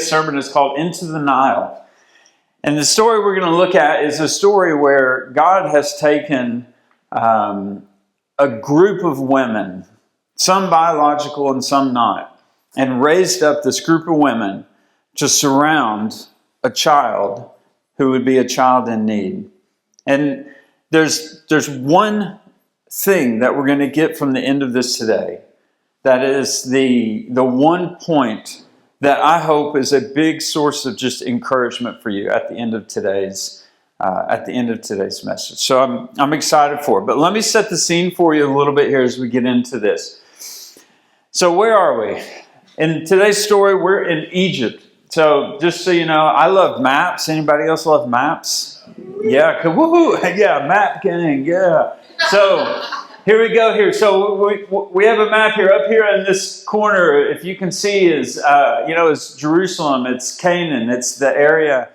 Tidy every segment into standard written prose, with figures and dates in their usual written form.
today's sermon is called Into the Nile. And the story we're going to look at is a story where God has taken a group of women, some biological and some not, and raised up this group of women to surround a child who would be a child in need. And there's one thing that we're going to get from the end of this today. That is the one point that I hope is a big source of just encouragement for you at the end of today's message. So I'm excited for it. But let me set the scene for you a little bit here as we get into this. So where are we? In today's story, we're in Egypt. So just so you know, I love maps. Anybody else love maps? Yeah, woohoo! Yeah, map gang. Yeah. So here we go. Here, so we have a map here. Up here in this corner, if you can see, is is Jerusalem. It's Canaan. It's the area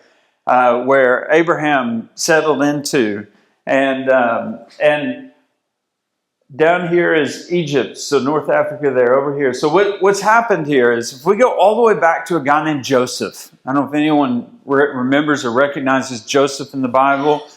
where Abraham settled into, and down here is Egypt, so North Africa there, over here. So what's happened here is, if we go all the way back to a guy named Joseph, I don't know if anyone remembers or recognizes Joseph in the Bible.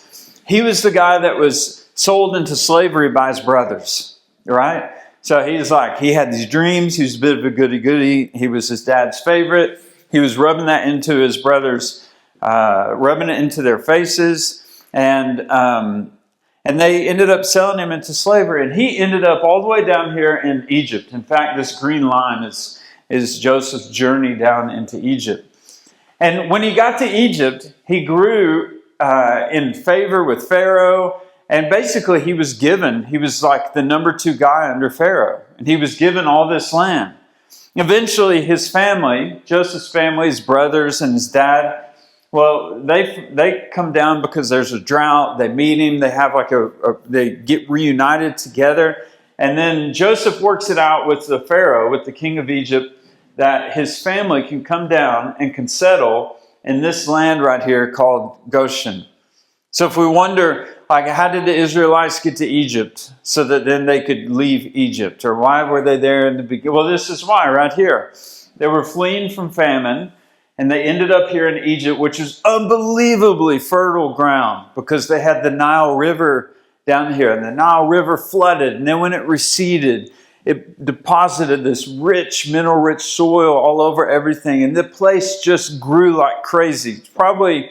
He was the guy that was sold into slavery by his brothers, right? So he had these dreams. He was a bit of a goody-goody. He was his dad's favorite. He was rubbing that into his brothers, rubbing it into their faces, and they ended up selling him into slavery. And he ended up all the way down here in Egypt. In fact, this green line is Joseph's journey down into Egypt. And when he got to Egypt, he grew in favor with Pharaoh. And basically, he was like the number 2 guy under Pharaoh. And he was given all this land. Eventually, his family, Joseph's family, his brothers and his dad, well, they come down because there's a drought. They meet him. They have they get reunited together. And then Joseph works it out with the Pharaoh, with the king of Egypt, that his family can come down and can settle in this land right here called Goshen. So if we wonder, how did the Israelites get to Egypt so that then they could leave Egypt? Or why were they there in the beginning? Well, this is why right here. They were fleeing from famine. And they ended up here in Egypt, which is unbelievably fertile ground because they had the Nile River down here. And the Nile River flooded. And then when it receded, it deposited this mineral-rich soil all over everything. And the place just grew like crazy. It probably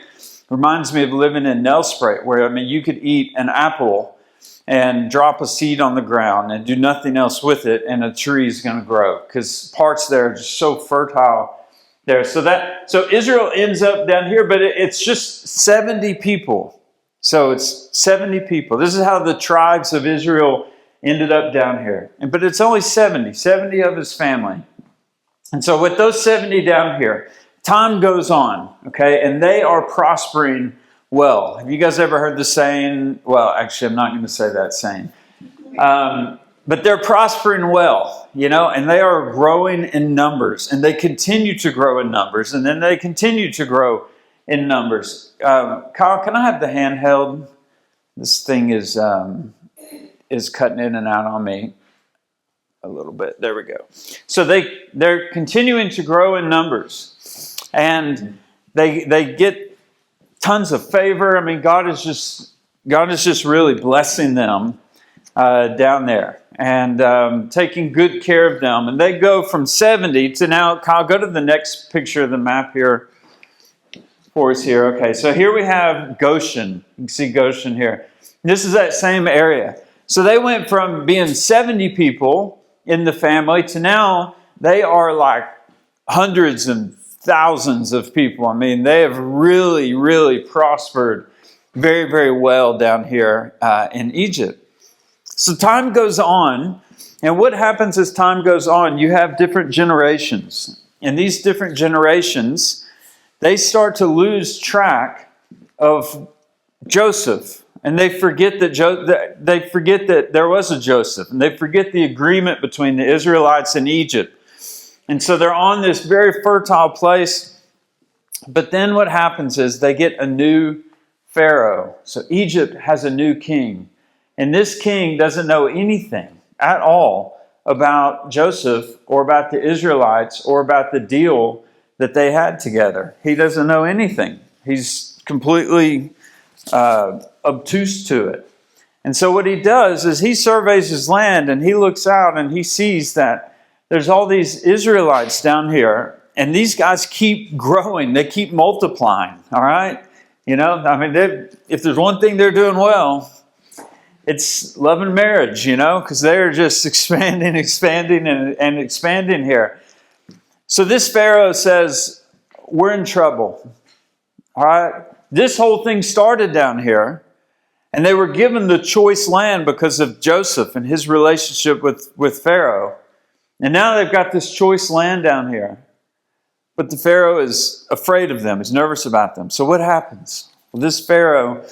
reminds me of living in Nelsprate, where, you could eat an apple and drop a seed on the ground and do nothing else with it, and a tree is going to grow because parts there are just so fertile there. So Israel ends up down here, but it's just 70 people. So it's 70 people. This is how the tribes of Israel ended up down here. But it's only 70 of his family. And so with those 70 down here, time goes on, okay, and they are prospering well. Have you guys ever heard the saying? Well, actually, I'm not going to say that saying. But they're prospering well, and they are growing in numbers, and they continue to grow in numbers, and then they continue to grow in numbers. Kyle, can I have the handheld? This thing is cutting in and out on me a little bit. There we go. So they're continuing to grow in numbers, and they get tons of favor. God is just really blessing them down there and taking good care of them. And they go from 70 to now, Kyle, go to the next picture of the map here for us here. Okay, so here we have Goshen. You can see Goshen here. This is that same area. So they went from being 70 people in the family to now they are like hundreds and thousands of people. They have really, really prospered very, very well down here in Egypt. So time goes on, and what happens as time goes on, you have different generations. And these different generations, they start to lose track of Joseph. And they forget that there was a Joseph. And they forget the agreement between the Israelites and Egypt. And so they're on this very fertile place. But then what happens is they get a new Pharaoh. So Egypt has a new king. And this king doesn't know anything at all about Joseph or about the Israelites or about the deal that they had together. He doesn't know anything. He's completely obtuse to it. And so what he does is he surveys his land, and he looks out and he sees that there's all these Israelites down here, and these guys keep growing. They keep multiplying, all right? If there's one thing they're doing well, it's love and marriage, because they're just expanding and expanding here. So this Pharaoh says, we're in trouble, all right? This whole thing started down here. And they were given the choice land because of Joseph and his relationship with Pharaoh. And now they've got this choice land down here. But the Pharaoh is afraid of them. He's nervous about them. So what happens? Well, this Pharaoh,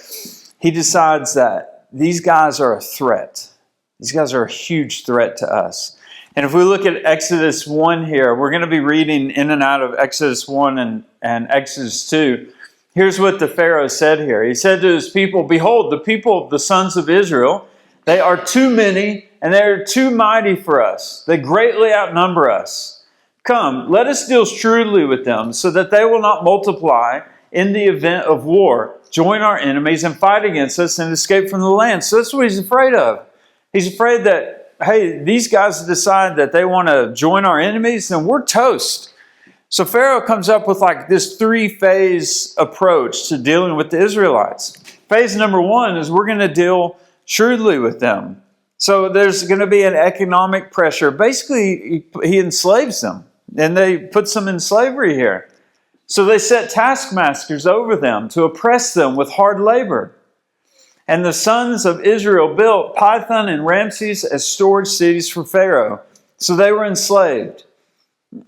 he decides that these guys are a threat. These guys are a huge threat to us. And if we look at Exodus 1 here, we're going to be reading in and out of Exodus 1 and Exodus 2. Here's what the Pharaoh said here. He said to his people, behold, the people of the sons of Israel, they are too many and they are too mighty for us. They greatly outnumber us. Come, let us deal shrewdly with them so that they will not multiply in the event of war, join our enemies and fight against us and escape from the land. So that's what he's afraid of. He's afraid that, hey, these guys decide that they want to join our enemies, and we're toast. So Pharaoh comes up with like this 3-phase approach to dealing with the Israelites. Phase number 1 is we're going to deal shrewdly with them. So there's going to be an economic pressure. Basically, he enslaves them, and they puts them in slavery here. So they set taskmasters over them to oppress them with hard labor. And the sons of Israel built Pithom and Ramses as storage cities for Pharaoh. So they were enslaved.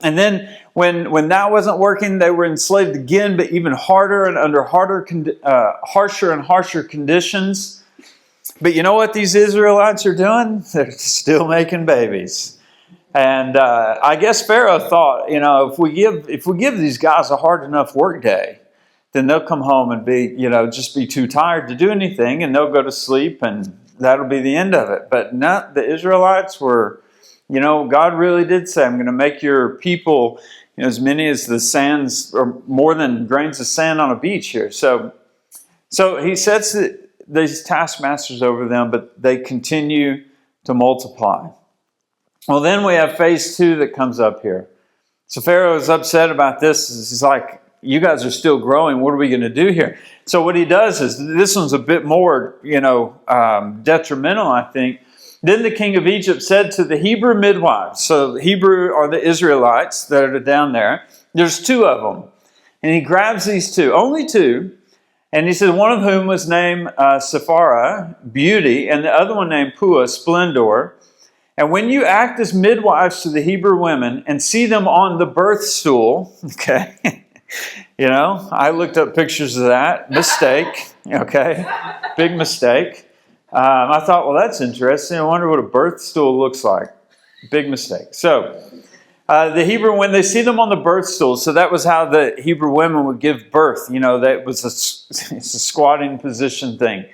And then when that wasn't working, they were enslaved again, but even harder and under harsher and harsher conditions. But you know what these Israelites are doing? They're still making babies. And I guess Pharaoh thought, if we give these guys a hard enough work day, then they'll come home and just be too tired to do anything, and they'll go to sleep, and that'll be the end of it. But not the Israelites were. God really did say, I'm going to make your people, as many as the sands, or more than grains of sand on a beach here. So he sets these taskmasters over them, but they continue to multiply. Well, then we have phase 2 that comes up here. So Pharaoh is upset about this. He's like, you guys are still growing. What are we going to do here? So what he does is, this one's a bit more, detrimental, I think. Then the king of Egypt said to the Hebrew midwives, so Hebrew are the Israelites that are down there. There's 2 of them. And he grabs these 2, only 2. And he said, one of whom was named Sephara, beauty, and the other one named Pua, splendor. And when you act as midwives to the Hebrew women and see them on the birth stool, okay, I looked up pictures of that. Mistake, okay, big mistake. I thought, well, that's interesting. I wonder what a birth stool looks like. Big mistake. So the Hebrew, when they see them on the birth stool, so that was how the Hebrew women would give birth. That was it's a squatting position thing.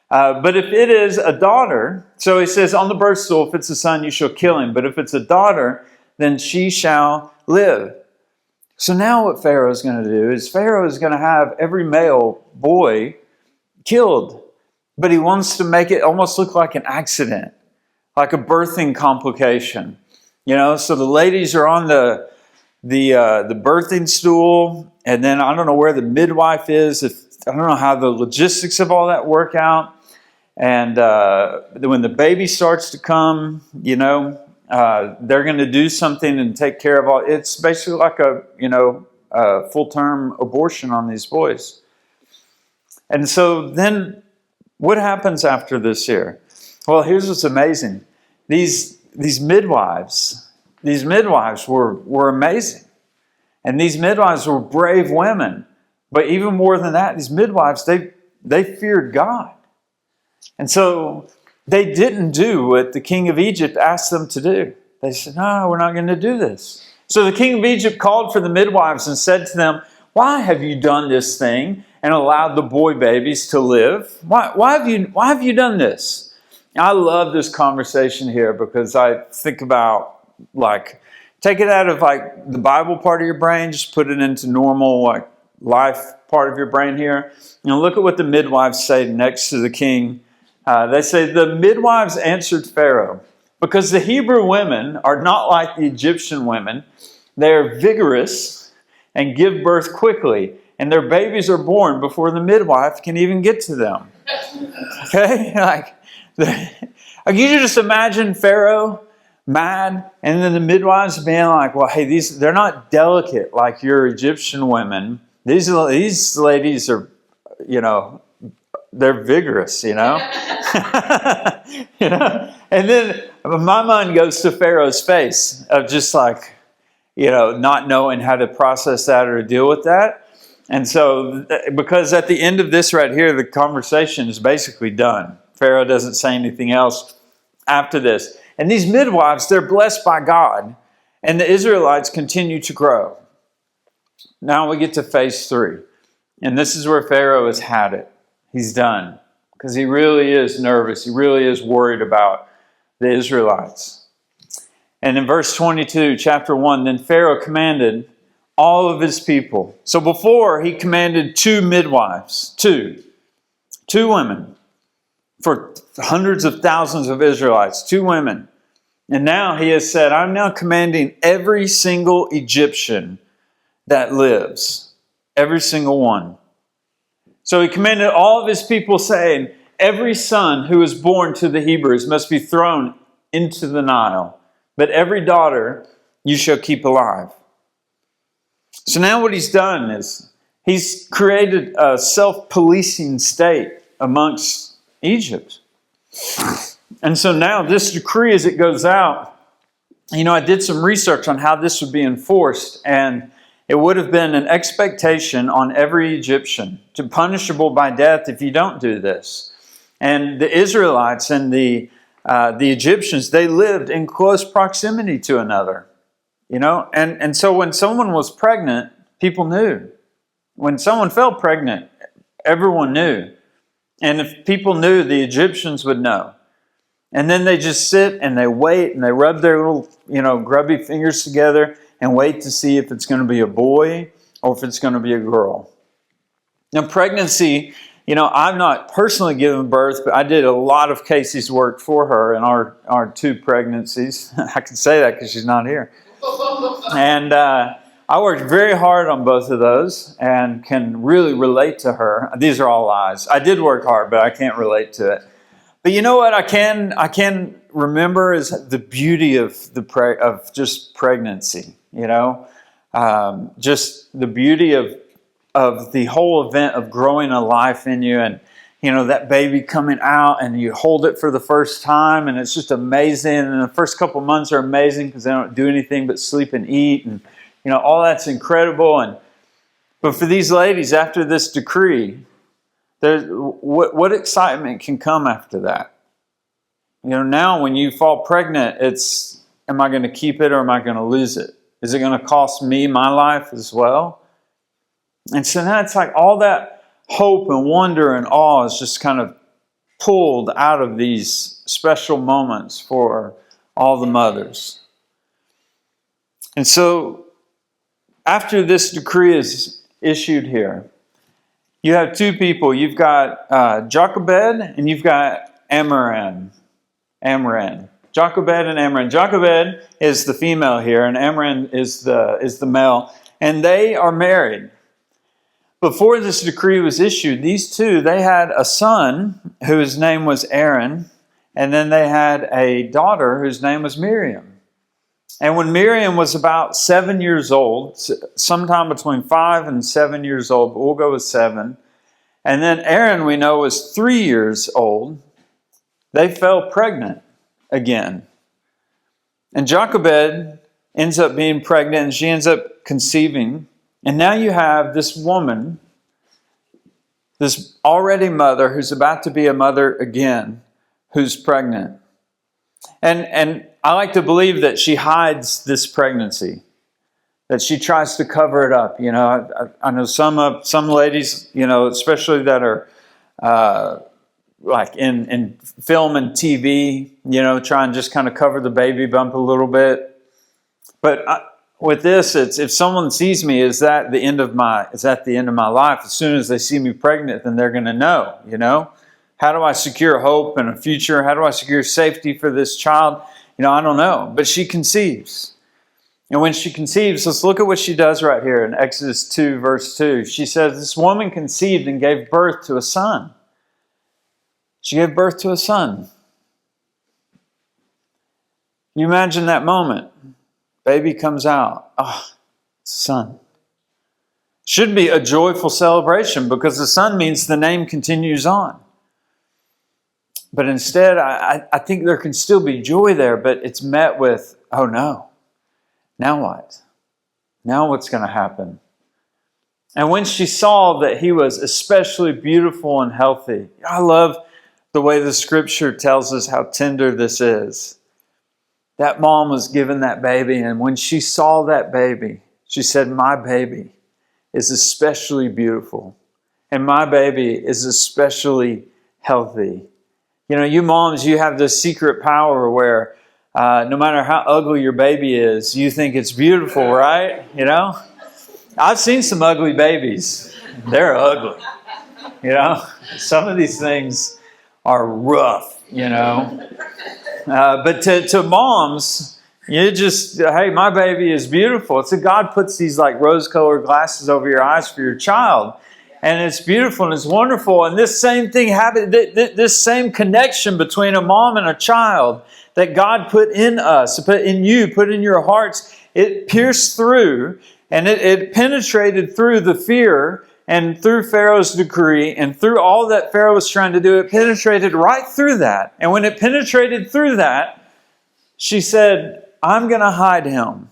But if it is a daughter, so he says on the birth stool, if it's a son, you shall kill him. But if it's a daughter, then she shall live. So now what Pharaoh is going to do is Pharaoh is going to have every male boy killed. But he wants to make it almost look like an accident, like a birthing complication. So the ladies are on the birthing stool, and then I don't know where the midwife is. I don't know how the logistics of all that work out. And when the baby starts to come, they're going to do something and take care of all. It's basically like a full-term abortion on these boys. And so then, what happens after this here? Well, here's what's amazing. These midwives were amazing. And these midwives were brave women. But even more than that, these midwives, they feared God. And so they didn't do what the king of Egypt asked them to do. They said, no, we're not going to do this. So the king of Egypt called for the midwives and said to them, why have you done this thing and allowed the boy babies to live? Why have you done this? I love this conversation here because I think about take it out of like the Bible part of your brain, just put it into normal like life part of your brain here. Look at what the midwives say next to the king. They say, the midwives answered Pharaoh, because the Hebrew women are not like the Egyptian women. They are vigorous and give birth quickly, and their babies are born before the midwife can even get to them. Okay? You just imagine Pharaoh mad, and then the midwives being like, well, hey, they're not delicate like your Egyptian women. These ladies are, they're vigorous, And then my mind goes to Pharaoh's face of just like, not knowing how to process that or deal with that. And so, because at the end of this right here, the conversation is basically done. Pharaoh doesn't say anything else after this. And these midwives, they're blessed by God. And the Israelites continue to grow. Now we get to phase 3. And this is where Pharaoh has had it. He's done. Because he really is nervous. He really is worried about the Israelites. And in verse 22, chapter 1, then Pharaoh commanded all of his people. So before, he commanded 2 midwives. 2 women. For hundreds of thousands of Israelites. 2 women. And now he has said, I'm now commanding every single Egyptian that lives. Every single one. So he commanded all of his people, saying, every son who is born to the Hebrews must be thrown into the Nile, but every daughter you shall keep alive. So now what he's done is he's created a self-policing state amongst Egypt. And so now this decree, as it goes out, I did some research on how this would be enforced, and it would have been an expectation on every Egyptian to punishable by death if you don't do this. And the Israelites and the Egyptians, they lived in close proximity to another, And so when someone was pregnant, people knew. When someone fell pregnant, everyone knew. And if people knew, the Egyptians would know. And then they just sit and they wait and they rub their little, grubby fingers together and wait to see if it's going to be a boy or if it's going to be a girl. Now, pregnancy, I've not personally given birth, but I did a lot of Casey's work for her in our 2 pregnancies. I can say that because she's not here. And I worked very hard on both of those and can really relate to her. These are all lies. I did work hard, but I can't relate to it. But you know what I can remember is the beauty of just pregnancy. Just the beauty of the whole event of growing a life in you, and that baby coming out and you hold it for the first time, and it's just amazing. And the first couple months are amazing because they don't do anything but sleep and eat, and all that's incredible. But for these ladies, after this decree, what excitement can come after that? Now when you fall pregnant, it's, am I going to keep it or am I going to lose it? Is it going to cost me my life as well? And so now it's like all that hope and wonder and awe is just kind of pulled out of these special moments for all the mothers. And so after this decree is issued here, you have 2 people. You've got Jochebed and you've got Amram. Jochebed and Amram. Jochebed is the female here, and Amram is the male, and they are married. Before this decree was issued, these 2, they had a son whose name was Aaron, and then they had a daughter whose name was Miriam. And when Miriam was about 7 years old, sometime between 5 and 7 years old, but we'll go with 7, and then Aaron, we know, was 3 years old, they fell pregnant again. And Jochebed ends up being pregnant, and she ends up conceiving. And now you have this woman, this already mother, who's about to be a mother again, who's pregnant. And I like to believe that she hides this pregnancy, that she tries to cover it up. I know some ladies, especially that are like in film and TV, try and just kind of cover the baby bump a little bit. But with this, it's if someone sees me, is that the end of my life? As soon as they see me pregnant, then they're going to know, How do I secure hope and a future? How do I secure safety for this child? I don't know. But she conceives. And when she conceives, let's look at what she does right here in Exodus 2, verse 2. She says, this woman conceived and gave birth to a son. She gave birth to a son. Can you imagine that moment? Baby comes out. Oh, it's a son. Should be a joyful celebration because the son means the name continues on. But instead, I think there can still be joy there, but it's met with, oh no. Now what? Now what's going to happen? And when she saw that he was especially beautiful and healthy, I love the way the scripture tells us how tender this is. That mom was given that baby, and when she saw that baby, she said, my baby is especially beautiful, and my baby is especially healthy. You moms, you have this secret power where no matter how ugly your baby is, you think it's beautiful, right? I've seen some ugly babies. They're ugly. Some of these things are rough, But to moms, hey, my baby is beautiful. It's God puts these like rose-colored glasses over your eyes for your child. And it's beautiful and it's wonderful. And this same thing happened, this same connection between a mom and a child that God put in us, put in you, put in your hearts, it pierced through and it penetrated through the fear and through Pharaoh's decree and through all that Pharaoh was trying to do. It penetrated right through that. And when it penetrated through that, she said, I'm going to hide him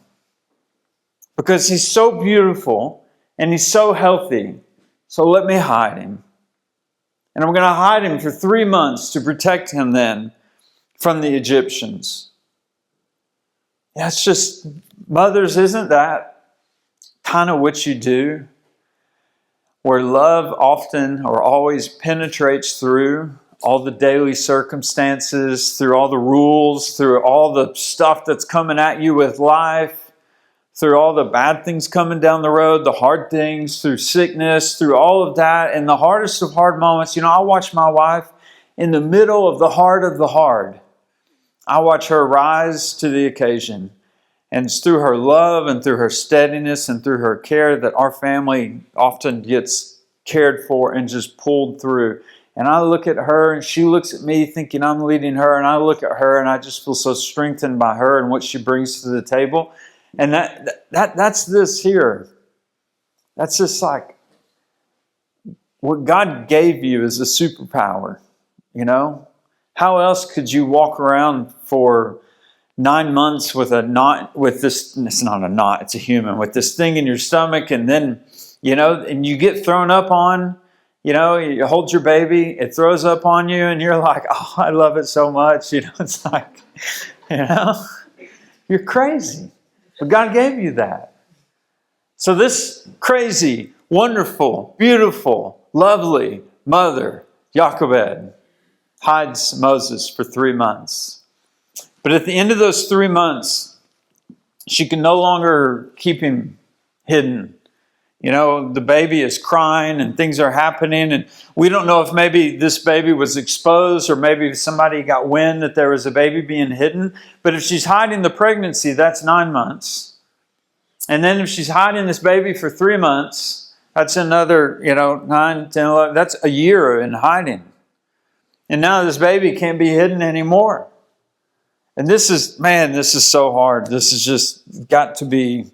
because he's so beautiful and he's so healthy. So let me hide him. And I'm going to hide him for 3 months to protect him then from the Egyptians. Yeah, it's just, mothers, isn't that kind of what you do? Where love often or always penetrates through all the daily circumstances, through all the rules, through all the stuff that's coming at you with life, through all the bad things coming down the road, the hard things, through sickness, through all of that, and the hardest of hard moments. I watch my wife in the middle of the heart of the hard. I watch her rise to the occasion. And it's through her love and through her steadiness and through her care that our family often gets cared for and just pulled through. And I look at her and she looks at me thinking I'm leading her, and I look at her and I just feel so strengthened by her and what she brings to the table. And that's this here. That's just like what God gave you is a superpower, How else could you walk around for 9 months with a knot, with this, it's not a knot, it's a human, with this thing in your stomach, and then, and you get thrown up on, you hold your baby, it throws up on you, and you're like, oh, I love it so much. It's like, you're crazy. But God gave you that. So this crazy, wonderful, beautiful, lovely mother, Jochebed, hides Moses for 3 months. But at the end of those 3 months, she can no longer keep him hidden. The baby is crying and things are happening. And we don't know if maybe this baby was exposed or maybe somebody got wind that there was a baby being hidden. But if she's hiding the pregnancy, that's 9 months. And then if she's hiding this baby for 3 months, that's another, 9, 10, 11, that's a year in hiding. And now this baby can't be hidden anymore. And this is so hard. This has just got to be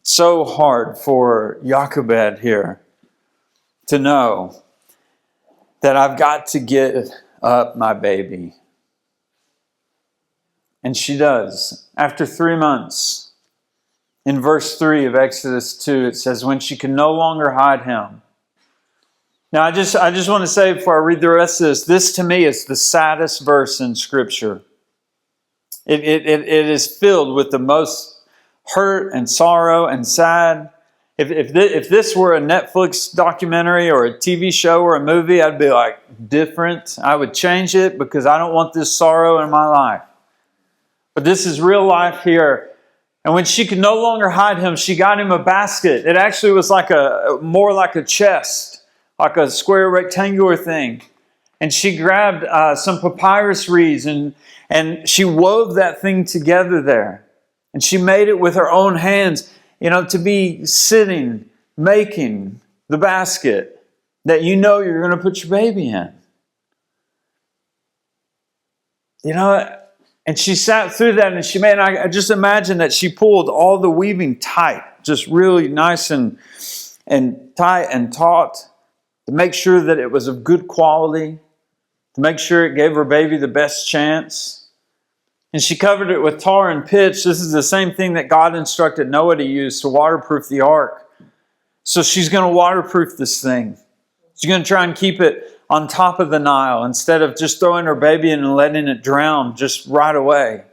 so hard for Jochebed here to know that I've got to get up my baby. And she does. After 3 months, in verse 3 of Exodus 2, it says, when she can no longer hide him. Now, I just want to say before I read the rest of this to me is the saddest verse in Scripture. It is filled with the most hurt and sorrow and sad. If this were a Netflix documentary or a TV show or a movie, I'd be like, different. I would change it because I don't want this sorrow in my life. But this is real life here. And when she could no longer hide him, she got him a basket. It actually was more like a chest, like a square rectangular thing. And she grabbed some papyrus reeds and she wove that thing together there. And she made it with her own hands, to be sitting, making the basket that you're going to put your baby in. And she sat through that and she made, I just imagine that she pulled all the weaving tight, just really nice and tight and taut, to make sure that it was of good quality, to make sure it gave her baby the best chance. And she covered it with tar and pitch. This is the same thing that God instructed Noah to use to waterproof the ark. So she's going to waterproof this thing. She's going to try and keep it on top of the Nile instead of just throwing her baby in and letting it drown just right away.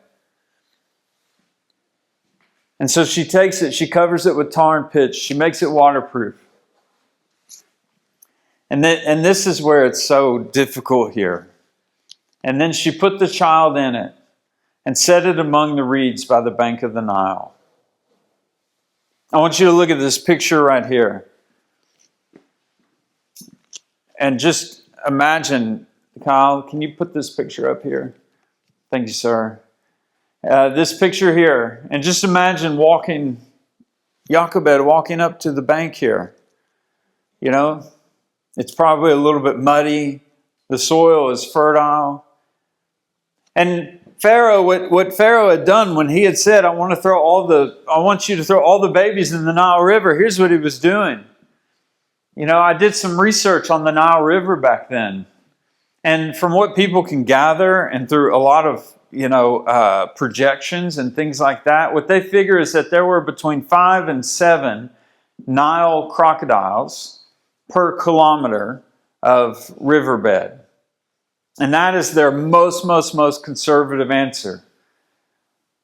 And so she takes it, she covers it with tar and pitch, she makes it waterproof. And this is where it's so difficult here. And then she put the child in it and set it among the reeds by the bank of the Nile. I want you to look at this picture right here. And just imagine, Kyle, can you put this picture up here? Thank you, sir. This picture here. And just imagine Jochebed walking up to the bank here. It's probably a little bit muddy. The soil is fertile. And Pharaoh, what Pharaoh had done when he had said, I want you to throw all the babies in the Nile River, here's what he was doing. I did some research on the Nile River back then. And from what people can gather and through a lot of, projections and things like that, what they figure is that there were between 5 and 7 Nile crocodiles per kilometer of riverbed. And that is their most conservative answer.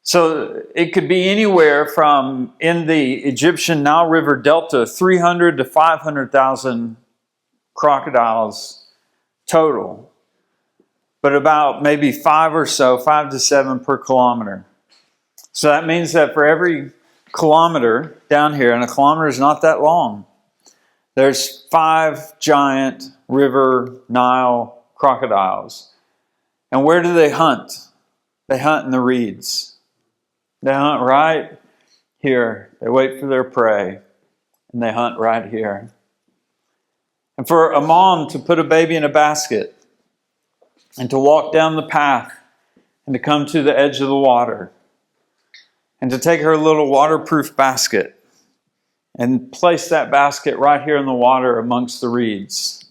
So it could be anywhere from, in the Egyptian Nile River Delta, 300 to 500,000 crocodiles total. But about maybe 5 to 7 per kilometer. So that means that for every kilometer down here, and a kilometer is not that long, there's 5 giant river Nile crocodiles. And where do they hunt? They hunt in the reeds. They hunt right here. They wait for their prey. And they hunt right here. And for a mom to put a baby in a basket and to walk down the path and to come to the edge of the water and to take her little waterproof basket and place that basket right here in the water amongst the reeds.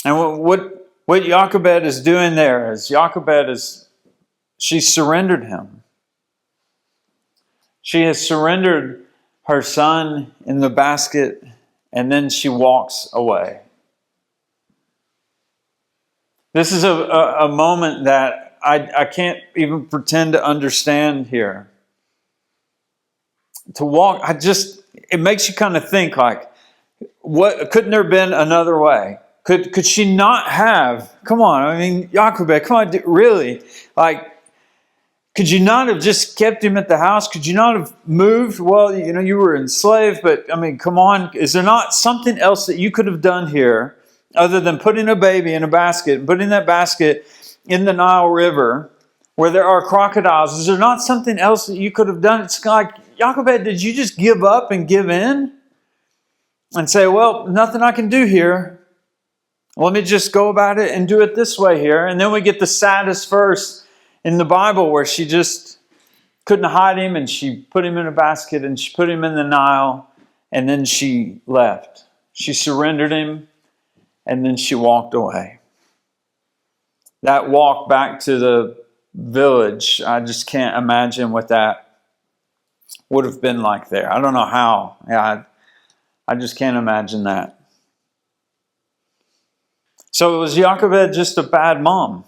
And what Jochebed is doing there is she surrendered him. She has surrendered her son in the basket, and then she walks away. This is a moment that I can't even pretend to understand here. To walk, it makes you kind of think like, couldn't there have been another way? Could she not have, come on, I mean, Jochebed, come on, really? Could you not have just kept him at the house? Could you not have moved? Well, you were enslaved, but I mean, come on. Is there not something else that you could have done here other than putting a baby in a basket and putting that basket in the Nile River where there are crocodiles? Is there not something else that you could have done? It's like, Jochebed, did you just give up and give in and say, well, nothing I can do here. Let me just go about it and do it this way here. And then we get the saddest verse in the Bible where she just couldn't hide him and she put him in a basket and she put him in the Nile and then she left. She surrendered him and then she walked away. That walk back to the village, I just can't imagine what that would have been like there. I don't know how. I just can't imagine that. So was Jochebed just a bad mom?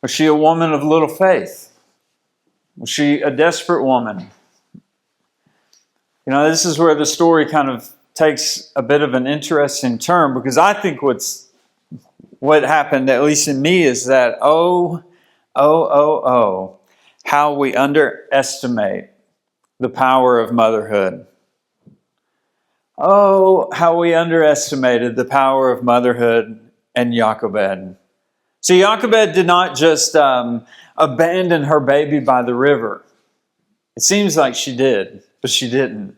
Was she a woman of little faith? Was she a desperate woman? This is where the story kind of takes a bit of an interesting turn, because I think what happened, at least in me, is that, oh, how we underestimate the power of motherhood. Oh, how we underestimated the power of motherhood and Jochebed. See, Jochebed did not just abandon her baby by the river. It seems like she did, but she didn't.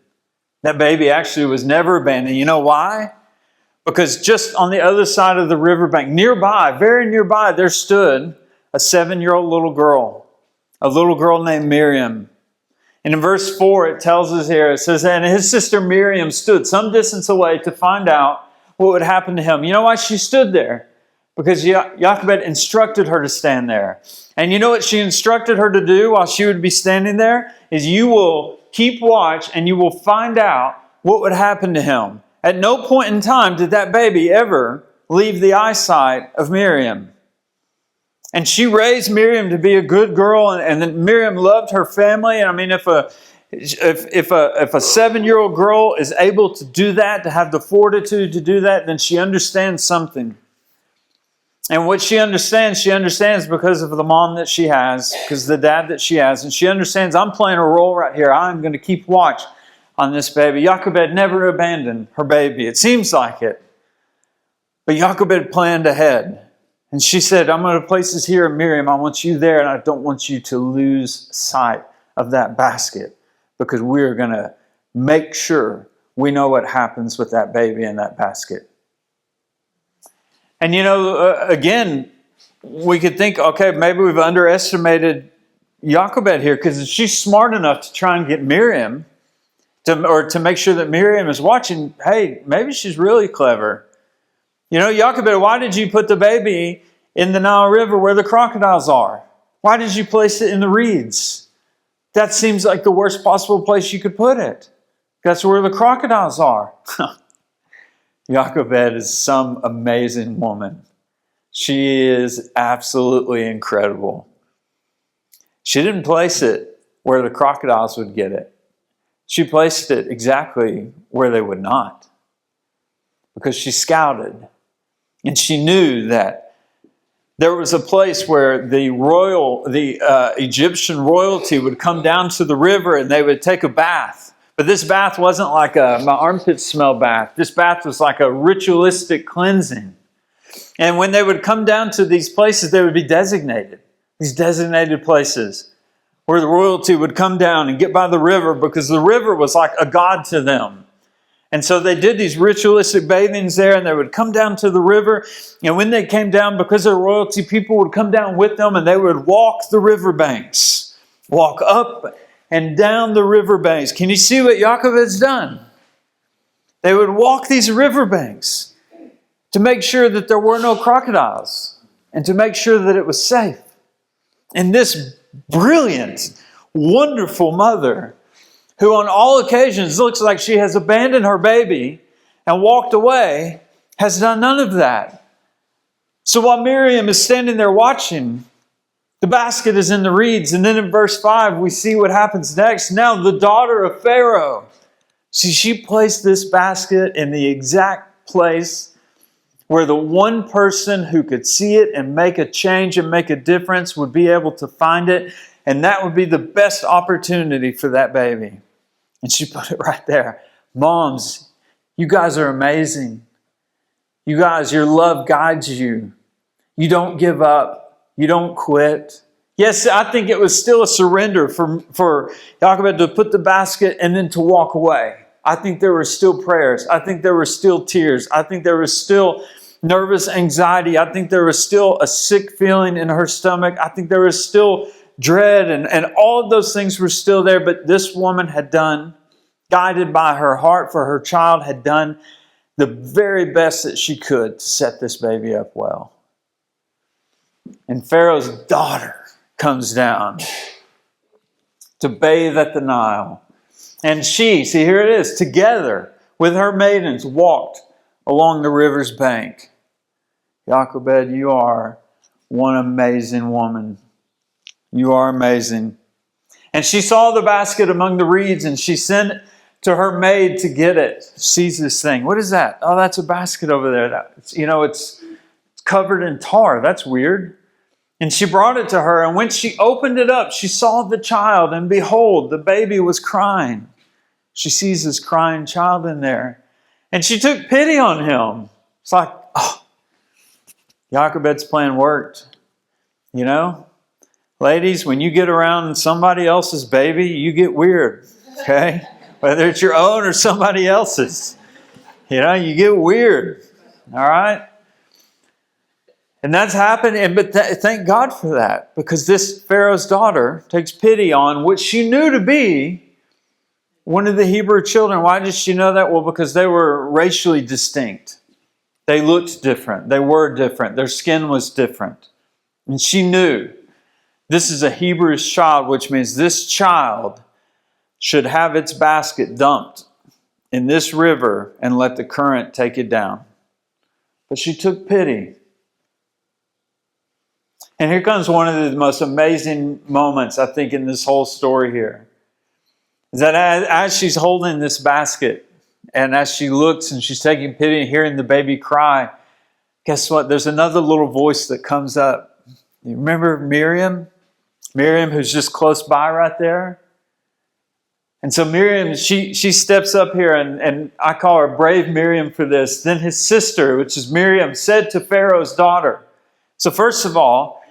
That baby actually was never abandoned. You know why? Because just on the other side of the riverbank, nearby, very nearby, there stood a 7-year-old little girl, a little girl named Miriam. And in verse 4, it tells us here, it says, and his sister Miriam stood some distance away to find out what would happen to him. You know why she stood there? Because Jochebed instructed her to stand there. And you know what she instructed her to do while she would be standing there? Is you will keep watch and you will find out what would happen to him. At no point in time did that baby ever leave the eyesight of Miriam. And she raised Miriam to be a good girl, and then Miriam loved her family. And I mean, if a 7-year-old girl is able to do that, to have the fortitude to do that, then she understands something. And what she understands because of the mom that she has, because of the dad that she has, and she understands, I'm playing a role right here. I'm going to keep watch on this baby. Jochebed never abandoned her baby. It seems like it. But Jochebed planned ahead. And she said, I'm going to place this here, Miriam. I want you there, and I don't want you to lose sight of that basket, because we're going to make sure we know what happens with that baby in that basket. And you know, again, we could think, okay, maybe we've underestimated Jochebed here, because she's smart enough to try and get Miriam, to make sure that Miriam is watching. Hey, maybe she's really clever. You know, Jochebed, why did you put the baby in the Nile River where the crocodiles are? Why did you place it in the reeds? That seems like the worst possible place you could put it. That's where the crocodiles are. Jochebed is some amazing woman. She is absolutely incredible. She didn't place it where the crocodiles would get it. She placed it exactly where they would not. Because she scouted. And she knew that there was a place where the Egyptian royalty would come down to the river and they would take a bath. But this bath wasn't like my armpit smell bath. This bath was like a ritualistic cleansing. And when they would come down to these places, they would be designated. These designated places where the royalty would come down and get by the river, because the river was like a god to them. And so they did these ritualistic bathings there, and they would come down to the river. And when they came down, because of royalty, people would come down with them, and they would walk the riverbanks. Walk up and down the riverbanks. Can you see what Jochebed's done? They would walk these riverbanks to make sure that there were no crocodiles and to make sure that it was safe. And this brilliant, wonderful mother, who on all occasions looks like she has abandoned her baby and walked away, has done none of that. So while Miriam is standing there watching, the basket is in the reeds. And then in verse 5, we see what happens next. Now the daughter of Pharaoh. See, she placed this basket in the exact place where the one person who could see it and make a change and make a difference would be able to find it. And that would be the best opportunity for that baby. And she put it right there. Moms, you guys are amazing. You guys, your love guides you. You don't give up. You don't quit. Yes, I think it was still a surrender for Jochebed to put the basket and then to walk away. I think there were still prayers. I think there were still tears. I think there was still nervous anxiety. I think there was still a sick feeling in her stomach. I think there was still dread, and all of those things were still there. But this woman had done, guided by her heart for her child, had done the very best that she could to set this baby up well. And Pharaoh's daughter comes down to bathe at the Nile. And she, see here it is, together with her maidens walked along the river's bank. Jochebed, you are one amazing woman. You are amazing. And she saw the basket among the reeds, and she sent to her maid to get it. She sees this thing. What is that? Oh, that's a basket over there. It's covered in tar. That's weird. And she brought it to her, and when she opened it up, she saw the child, and behold, the baby was crying. She sees this crying child in there, and she took pity on him. It's like, oh, Jochebed's plan worked. You know? Ladies, when you get around somebody else's baby, you get weird, okay? Whether it's your own or somebody else's. You know, you get weird, all right? And that's happened, but thank God for that, because this Pharaoh's daughter takes pity on what she knew to be one of the Hebrew children. Why did she know that? Well, because they were racially distinct. They looked different. They were different. Their skin was different. And she knew this is a Hebrew child, which means this child should have its basket dumped in this river and let the current take it down. But she took pity. And here comes one of the most amazing moments, I think, in this whole story here. Is that as she's holding this basket, and as she looks and she's taking pity and hearing the baby cry, guess what? There's another little voice that comes up. You remember Miriam? Miriam, who's just close by right there? And so Miriam, she steps up here, and I call her brave Miriam for this. Then his sister, which is Miriam, said to Pharaoh's daughter. So first of all,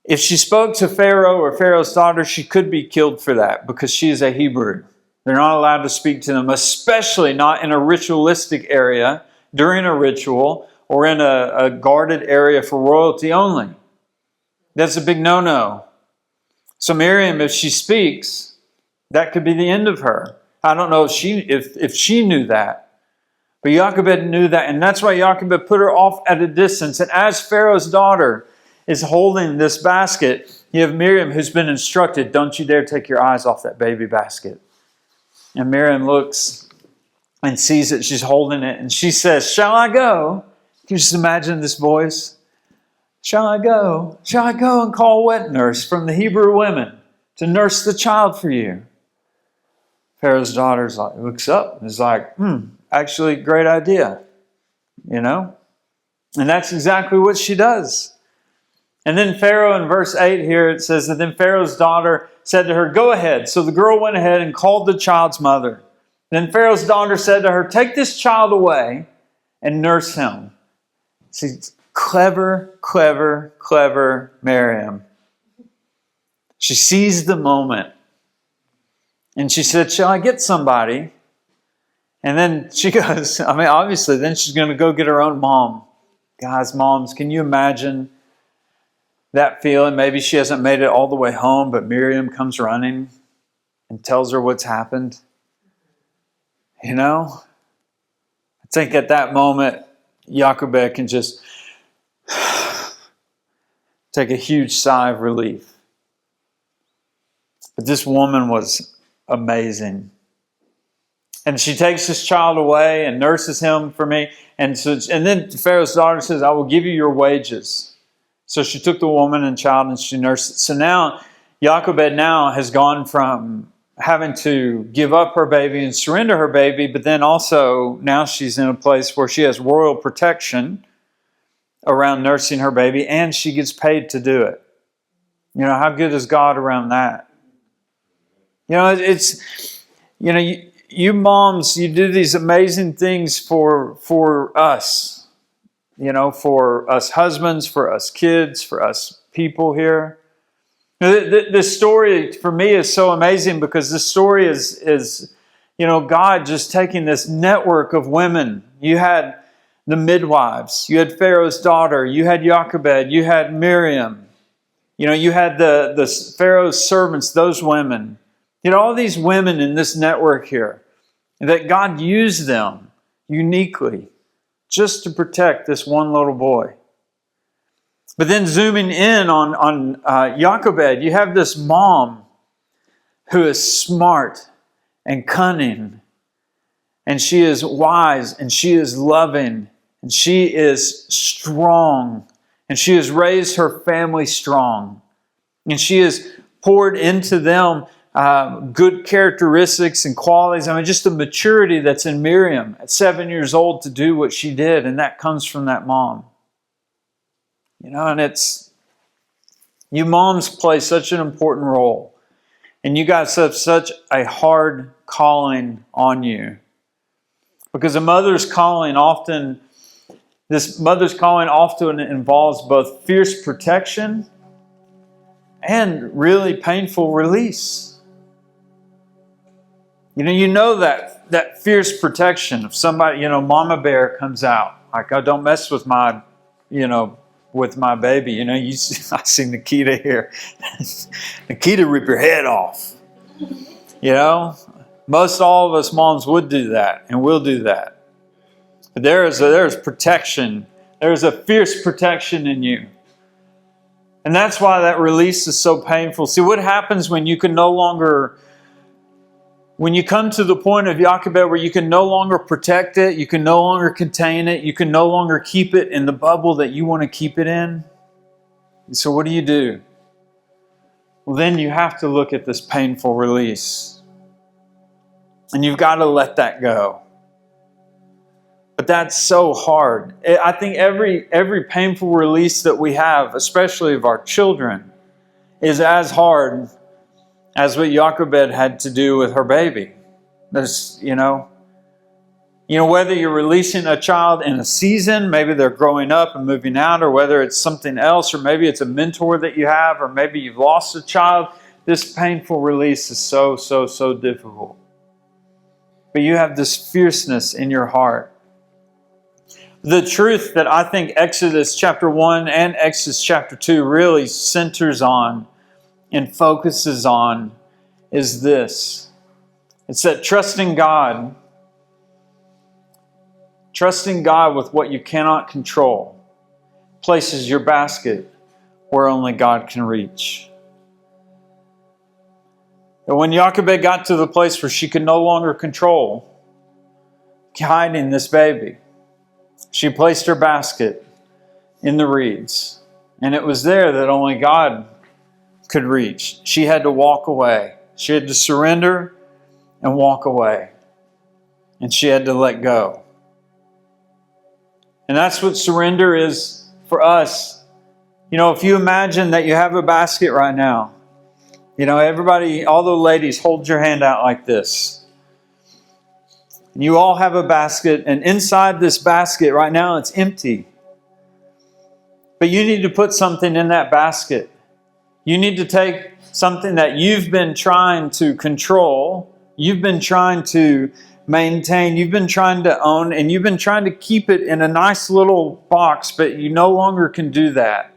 if she spoke to Pharaoh or Pharaoh's daughter, she could be killed for that because she is a Hebrew. They're not allowed to speak to them, especially not in a ritualistic area, during a ritual, or in a guarded area for royalty only. That's a big no-no. So Miriam, if she speaks, that could be the end of her. I don't know if she knew that. But Jochebed knew that, and that's why Jochebed put her off at a distance. And as Pharaoh's daughter is holding this basket, you have Miriam who's been instructed, don't you dare take your eyes off that baby basket. And Miriam looks and sees that she's holding it, and she says, shall I go? Can you just imagine this voice? Shall I go? Shall I go and call a wet nurse from the Hebrew women to nurse the child for you? Pharaoh's daughter looks up and is like, actually, great idea. You know? And that's exactly what she does. And then Pharaoh in verse 8 here, it says that then Pharaoh's daughter said to her, go ahead. So the girl went ahead and called the child's mother. Then Pharaoh's daughter said to her, take this child away and nurse him. See, clever Miriam. She seized the moment. And she said, shall I get somebody? And then she goes, obviously, then she's going to go get her own mom. Guys, moms, can you imagine that feeling? Maybe she hasn't made it all the way home, but Miriam comes running and tells her what's happened. You know? I think at that moment, Jochebed can just take a huge sigh of relief. But this woman was amazing. And she takes this child away and nurses him for me. And then Pharaoh's daughter says, I will give you your wages. So she took the woman and child and she nursed it. So now Jochebed now has gone from having to give up her baby and surrender her baby, but then also now she's in a place where she has royal protection around nursing her baby, and she gets paid to do it. You know, how good is God around that? You know, it's, you know, you moms, you do these amazing things for us. You know, for us husbands, for us kids, for us people here. This story for me is so amazing because this story is, you know, God just taking this network of women. You had the midwives, you had Pharaoh's daughter, you had Jochebed, you had Miriam. You know, you had the Pharaoh's servants, those women. You know, all these women in this network here, that God used them uniquely just to protect this one little boy. But then zooming in on Jochebed, you have this mom who is smart and cunning, and she is wise, and she is loving, and she is strong, and she has raised her family strong, and she has poured into them good characteristics and qualities. Just the maturity that's in Miriam at 7 years old to do what she did, and that comes from that mom. You know, and it's You moms play such an important role. And you guys have such a hard calling on you. Because this mother's calling often involves both fierce protection and really painful release. You know that fierce protection of somebody, mama bear comes out. Like, oh, don't mess with my, with my baby. I see Nikita here. Nikita, rip your head off. Most all of us moms would do that and will do that. But there's protection. There's a fierce protection in you. And that's why that release is so painful. See, what happens when you come to the point of Jochebed where you can no longer protect it, you can no longer contain it, you can no longer keep it in the bubble that you want to keep it in. So what do? Well, then you have to look at this painful release. And you've got to let that go. But that's so hard. I think every painful release that we have, especially of our children, is as hard as what Jochebed had to do with her baby. There's, whether you're releasing a child in a season, maybe they're growing up and moving out, or whether it's something else, or maybe it's a mentor that you have, or maybe you've lost a child, this painful release is so, so, so difficult. But you have this fierceness in your heart. The truth that I think Exodus chapter 1 and Exodus chapter 2 really centers on and focuses on is this. It's that trusting God with what you cannot control, places your basket where only God can reach. But when Jochebed got to the place where she could no longer control hiding this baby, she placed her basket in the reeds. And it was there that only God could reach. She had to walk away. She had to surrender and walk away. And she had to let go. And that's what surrender is for us. If you imagine that you have a basket right now, everybody, all the ladies, hold your hand out like this. You all have a basket, and inside this basket right now it's empty. But you need to put something in that basket. You need to take something that you've been trying to control, you've been trying to maintain, you've been trying to own, and you've been trying to keep it in a nice little box, but you no longer can do that.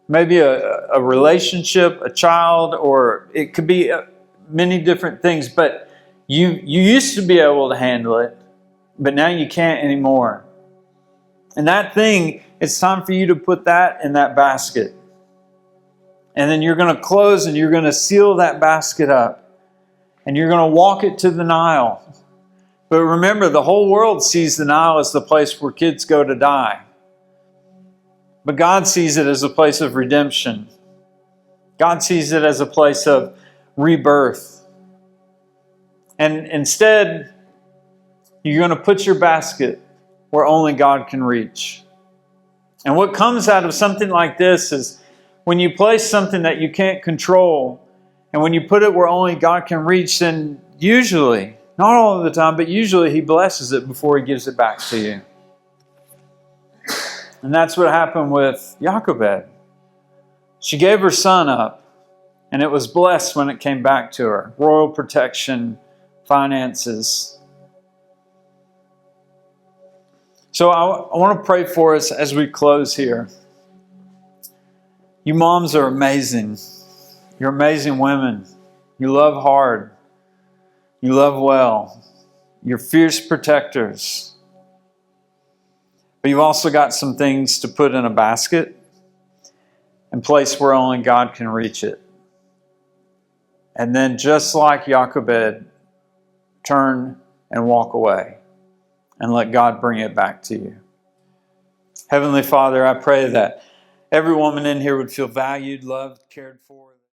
Maybe a relationship, a child, or it could be many different things, but you used to be able to handle it, but now you can't anymore. And that thing, it's time for you to put that in that basket. And then you're going to close and you're going to seal that basket up. And you're going to walk it to the Nile. But remember, the whole world sees the Nile as the place where kids go to die. But God sees it as a place of redemption. God sees it as a place of rebirth. And instead, you're going to put your basket where only God can reach. And what comes out of something like this is when you place something that you can't control, and when you put it where only God can reach, then usually, not all of the time, but usually He blesses it before He gives it back to you. And that's what happened with Jochebed. She gave her son up, and it was blessed when it came back to her. Royal protection, finances. So I want to pray for us as we close here. You moms are amazing. You're amazing women. You love hard. You love well. You're fierce protectors. But you've also got some things to put in a basket and place where only God can reach it. And then just like Jochebed, turn and walk away and let God bring it back to you. Heavenly Father, I pray that every woman in here would feel valued, loved, cared for.